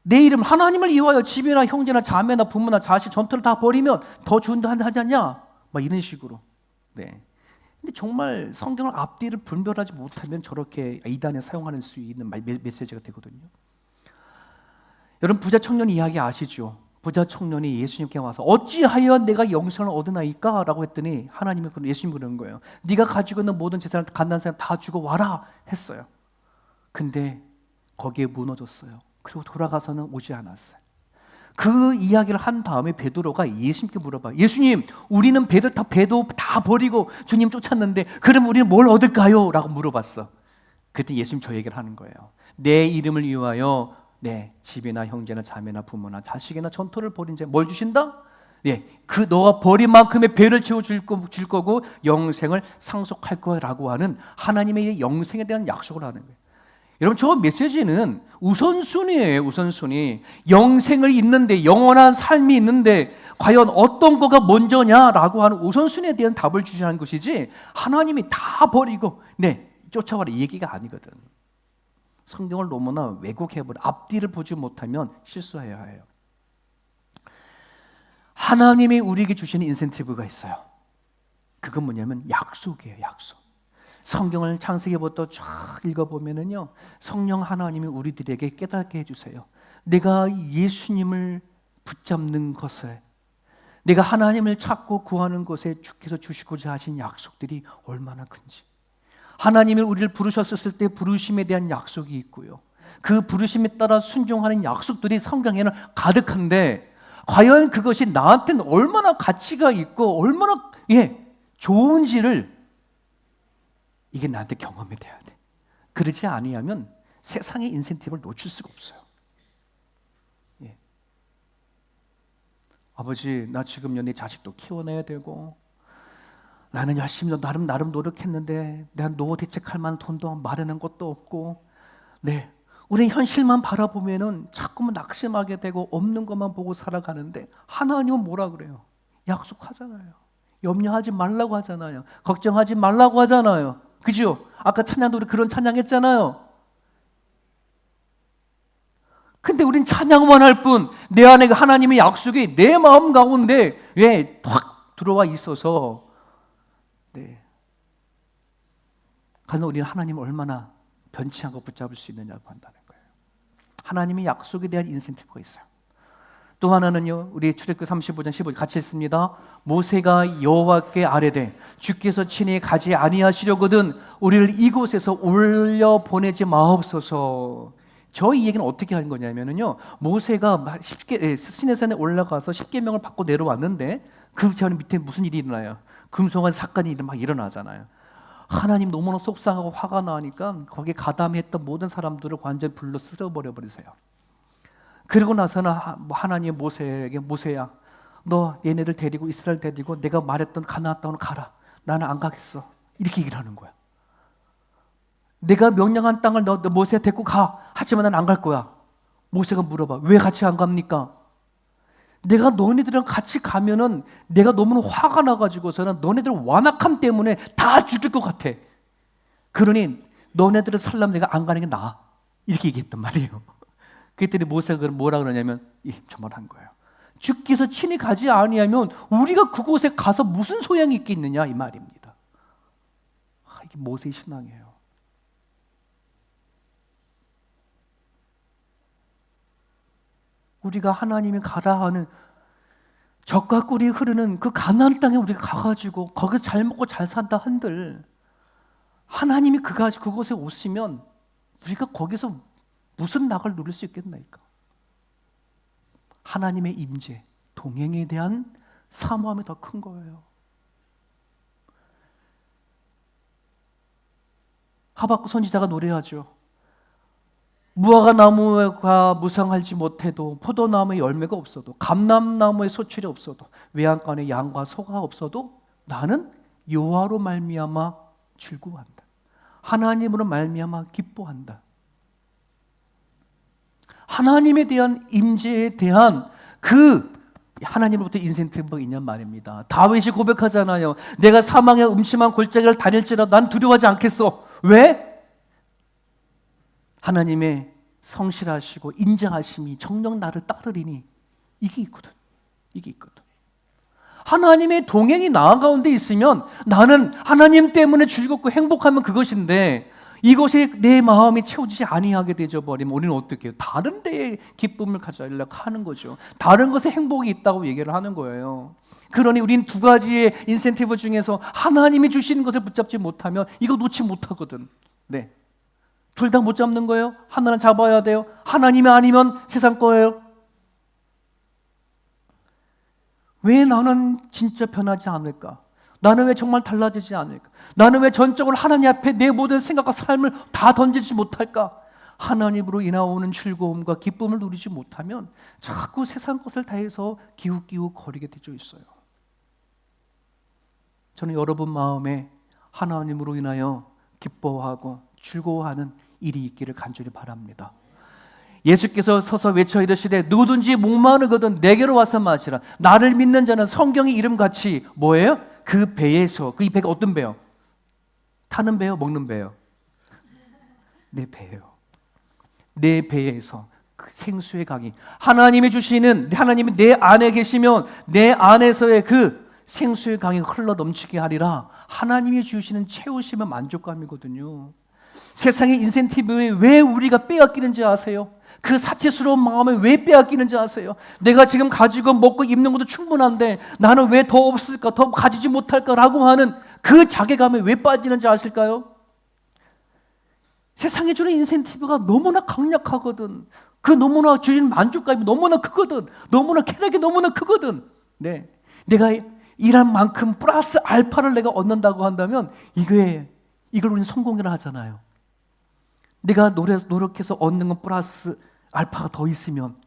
내 이름 하나님을 위하여 집이나 형제나 자매나 부모나 자식 전토를 다 벌이면 더 준다 하지 않냐? 막 이런 식으로. 네. 근데 정말 성경을 앞뒤를 분별하지 못하면 저렇게 이단에 사용하는 수 있는 메시지가 되거든요. 여러분 부자 청년 이야기 아시죠? 부자 청년이 예수님께 와서 어찌하여 내가 영생을 얻으나이까? 라고 했더니 하나님이 예수님 그러는 거예요. 네가 가지고 있는 모든 재산을 가난한 사람 다 주고 와라 했어요. 근데 거기에 무너졌어요. 그리고 돌아가서는 오지 않았어요. 그 이야기를 한 다음에 베드로가 예수님께 물어봐요. 예수님, 우리는 배도 다 버리고 주님 쫓았는데 그럼 우리는 뭘 얻을까요? 라고 물어봤어. 그때 예수님 저 얘기를 하는 거예요. 내 이름을 위하여 내 집이나 형제나 자매나 부모나 자식이나 전토를 벌인 자 뭘 주신다? 그 너가 버린 만큼의 배를 채워줄 거고 영생을 상속할 거라고 하는 하나님의 영생에 대한 약속을 하는 거예요. 여러분 저 메시지는 우선순위예요. 우선순위. 영생을 있는데 영원한 삶이 있는데 과연 어떤 거가 먼저냐라고 하는 우선순위에 대한 답을 주시는 것이지 하나님이 다 버리고 쫓아와라 이 얘기가 아니거든. 성경을 너무나 왜곡해버려 앞뒤를 보지 못하면 실수해야 해요. 하나님이 우리에게 주시는 인센티브가 있어요. 그건 뭐냐면 약속이에요. 약속. 성경을 창세기부터 쫙 읽어보면은요, 성령 하나님이 우리들에게 깨닫게 해주세요. 내가 예수님을 붙잡는 것에, 내가 하나님을 찾고 구하는 것에 주께서 주시고자 하신 약속들이 얼마나 큰지. 하나님이 우리를 부르셨을 때 부르심에 대한 약속이 있고요. 그 부르심에 따라 순종하는 약속들이 성경에는 가득한데, 과연 그것이 나한테는 얼마나 가치가 있고 얼마나 좋은지를 이게 나한테 경험이 돼야 돼. 그러지 아니하면 세상의 인센티브를 놓칠 수가 없어요. 아버지, 나 지금 내 자식도 키워내야 되고 나는 열심히 나름 노력했는데 내가 노후 대책할 만한 돈도 마련한 것도 없고 우리 현실만 바라보면은 자꾸만 낙심하게 되고 없는 것만 보고 살아가는데 하나님은 뭐라 그래요? 약속하잖아요. 염려하지 말라고 하잖아요. 걱정하지 말라고 하잖아요. 그죠? 아까 찬양도 우리 그런 찬양했잖아요. 근데 우린 찬양만 할 뿐 내 안에 하나님의 약속이 내 마음 가운데 확 들어와 있어서 과연 우리는 하나님을 얼마나 변치 않고 붙잡을 수 있느냐고 한다는 거예요. 하나님의 약속에 대한 인센티브가 있어요. 또 하나는요, 우리 출애굽기 35장 15절 같이 읽습니다. 모세가 여호와께 아뢰되 주께서 친히 가지 아니하시려거든 우리를 이곳에서 올려 보내지 마옵소서. 저 이 얘기는 어떻게 하는 거냐면요, 모세가 시내산에 올라가서 10계명을 받고 내려왔는데 그 전에 밑에 무슨 일이 일어나요? 금송아지 사건이 막 일어나잖아요. 하나님 너무나 속상하고 화가 나니까 거기에 가담했던 모든 사람들을 완전히 불러 쓸어버려 버리세요. 그러고 나서는 하나님 모세에게, 모세야, 너 얘네들 데리고 이스라엘 데리고 내가 말했던 가나안 땅으로 가라. 나는 안 가겠어. 이렇게 얘기를 하는 거야. 내가 명령한 땅을 너 모세 데리고 가. 하지만 난 안 갈 거야. 모세가 물어봐. 왜 같이 안 갑니까? 내가 너네들이랑 같이 가면은 내가 너무 화가 나가지고서는 너네들 완악함 때문에 다 죽일 것 같아. 그러니 너네들을 살려면 내가 안 가는 게 나아. 이렇게 얘기했단 말이에요. 그랬더니 모세가 뭐라 그러냐면 저말한 거예요. 주께서 친히 가지 아니하면 우리가 그곳에 가서 무슨 소양이 있겠느냐 이 말입니다. 이게 모세의 신앙이에요. 우리가 하나님이 가라 하는 젖과 꿀이 흐르는 그 가나안 땅에 우리가 가가지고 거기서 잘 먹고 잘 산다 한들 하나님이 그곳에 오시면 우리가 거기서 무슨 낙을 누릴 수 있겠나이까? 하나님의 임재, 동행에 대한 사모함이 더 큰 거예요. 하박국 선지자가 노래하죠. 무화과 나무가 무성하지 못해도 포도나무에 열매가 없어도 감람나무에 소출이 없어도 외양간에 양과 소가 없어도 나는 여호와로 말미암아 즐거워한다. 하나님으로 말미암아 기뻐한다. 하나님에 대한 임재에 대한 그 하나님으로부터 인센티브가 있냔 말입니다. 다윗이 고백하잖아요. 내가 사망의 음침한 골짜기를 다닐지라도 난 두려워하지 않겠어. 왜? 하나님의 성실하시고 인자하심이 정녕 나를 따르리니 이게 있거든. 이게 있거든. 하나님의 동행이 나 가운데 있으면 나는 하나님 때문에 즐겁고 행복하면 그것인데 이것에 내 마음이 채워지지 아니하게 되져 버리면 우리는 어떻게 해요? 다른 데에 기쁨을 가져려고 하는 거죠. 다른 것에 행복이 있다고 얘기를 하는 거예요. 그러니 우린 두 가지의 인센티브 중에서 하나님이 주시는 것을 붙잡지 못하면 이거 놓지 못하거든. 네. 둘 다 못 잡는 거예요? 하나는 잡아야 돼요. 하나님이 아니면 세상 거예요. 왜 나는 진짜 변하지 않을까? 나는 왜 정말 달라지지 않을까? 나는 왜 전적으로 하나님 앞에 내 모든 생각과 삶을 다 던지지 못할까? 하나님으로 인하오는 즐거움과 기쁨을 누리지 못하면 자꾸 세상 것을 다해서 기웃기웃 거리게 되어 있어요. 저는 여러분 마음에 하나님으로 인하여 기뻐하고 즐거워하는 일이 있기를 간절히 바랍니다. 예수께서 서서 외쳐 이르시되 누구든지 목마르거든 내게로 와서 마시라. 나를 믿는 자는 성경의 이름같이 뭐예요? 그 배에서, 그 이 배가 어떤 배요? 타는 배요? 먹는 배요? 내 배예요. 내 배에서 그 생수의 강이 하나님이 주시는, 하나님이 내 안에 계시면 내 안에서의 그 생수의 강이 흘러 넘치게 하리라. 하나님이 주시는 채우심의 만족감이거든요. 세상의 인센티브에 왜 우리가 빼앗기는지 아세요? 그 사치스러운 마음에 왜 빼앗기는지 아세요? 내가 지금 가지고 먹고 입는 것도 충분한데 나는 왜 더 없을까? 더 가지지 못할까라고 하는 그 자괴감에 왜 빠지는지 아실까요? 세상에 주는 인센티브가 너무나 강력하거든. 그 너무나 주는 만족감이 너무나 크거든. 너무나 쾌락이 너무나 크거든. 네, 내가 일한 만큼 플러스 알파를 내가 얻는다고 한다면 이걸 우리는 성공이라 하잖아요. 내가 노력해서 얻는 건 플러스 알파가 더 있으면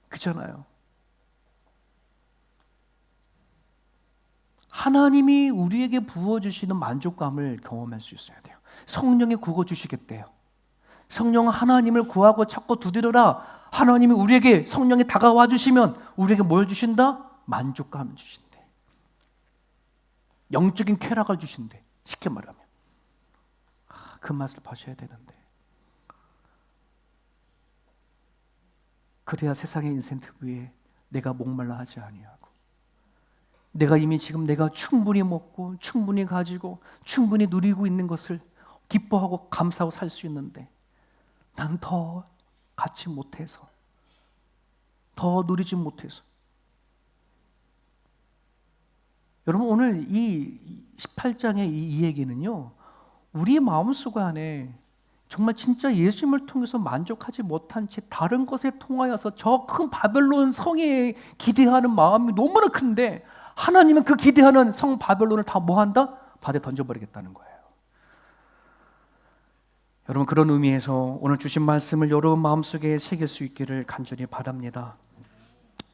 그렇잖아요. 하나님이 우리에게 부어주시는 만족감을 경험할 수 있어야 돼요. 성령이 구워주시겠대요. 성령 하나님을 구하고 찾고 두드려라. 하나님이 우리에게 성령이 다가와 주시면 우리에게 뭘 주신다? 만족감을 주신대. 영적인 쾌락을 주신대. 쉽게 말하면 그 맛을 보셔야 되는데 그래야 세상의 인센티브에 내가 목말라 하지 아니하고 내가 이미 지금 내가 충분히 먹고 충분히 가지고 충분히 누리고 있는 것을 기뻐하고 감사하고 살 수 있는데 난 더 갖지 못해서 더 누리지 못해서 여러분 오늘 이 18장의 이 얘기는요 우리 마음속 안에 정말 진짜 예수님을 통해서 만족하지 못한 채 다른 것에 통하여서 저 큰 바벨론 성에 기대하는 마음이 너무나 큰데 하나님은 그 기대하는 성 바벨론을 다 뭐한다? 바다에 던져버리겠다는 거예요. 여러분 그런 의미에서 오늘 주신 말씀을 여러분 마음속에 새길 수 있기를 간절히 바랍니다.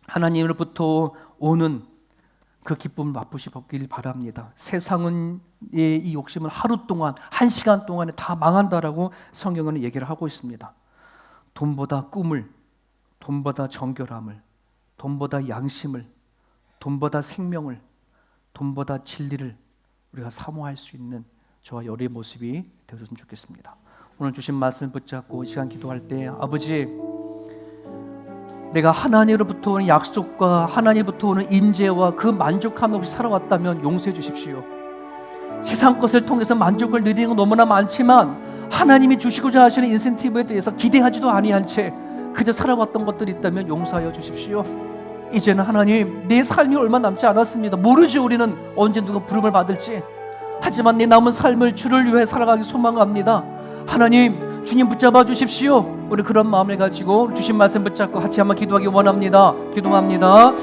하나님으로부터 오는 그 기쁨을 맛보시길 바랍니다. 세상은 이 욕심을 하루 동안, 1시간 동안에 다 망한다라고 성경은 얘기를 하고 있습니다. 돈보다 꿈을, 돈보다 정결함을, 돈보다 양심을, 돈보다 생명을, 돈보다 진리를 우리가 사모할 수 있는 저와 여러분의 모습이 되어줬으면 좋겠습니다. 오늘 주신 말씀 붙잡고 이 시간 기도할 때 아버지 내가 하나님으로부터 오는 약속과 하나님으로부터 오는 임재와 그 만족함 없이 살아왔다면 용서해 주십시오. 세상 것을 통해서 만족을 누리는 건 너무나 많지만 하나님이 주시고자 하시는 인센티브에 대해서 기대하지도 아니한 채 그저 살아왔던 것들이 있다면 용서하여 주십시오. 이제는 하나님, 내 삶이 얼마 남지 않았습니다. 모르지 우리는 언제 누가 부름을 받을지. 하지만 내 남은 삶을 주를 위해 살아가기 소망합니다. 하나님, 주님 붙잡아 주십시오. 우리 그런 마음을 가지고 주신 말씀 붙잡고 같이 한번 기도하기 원합니다. 기도합니다.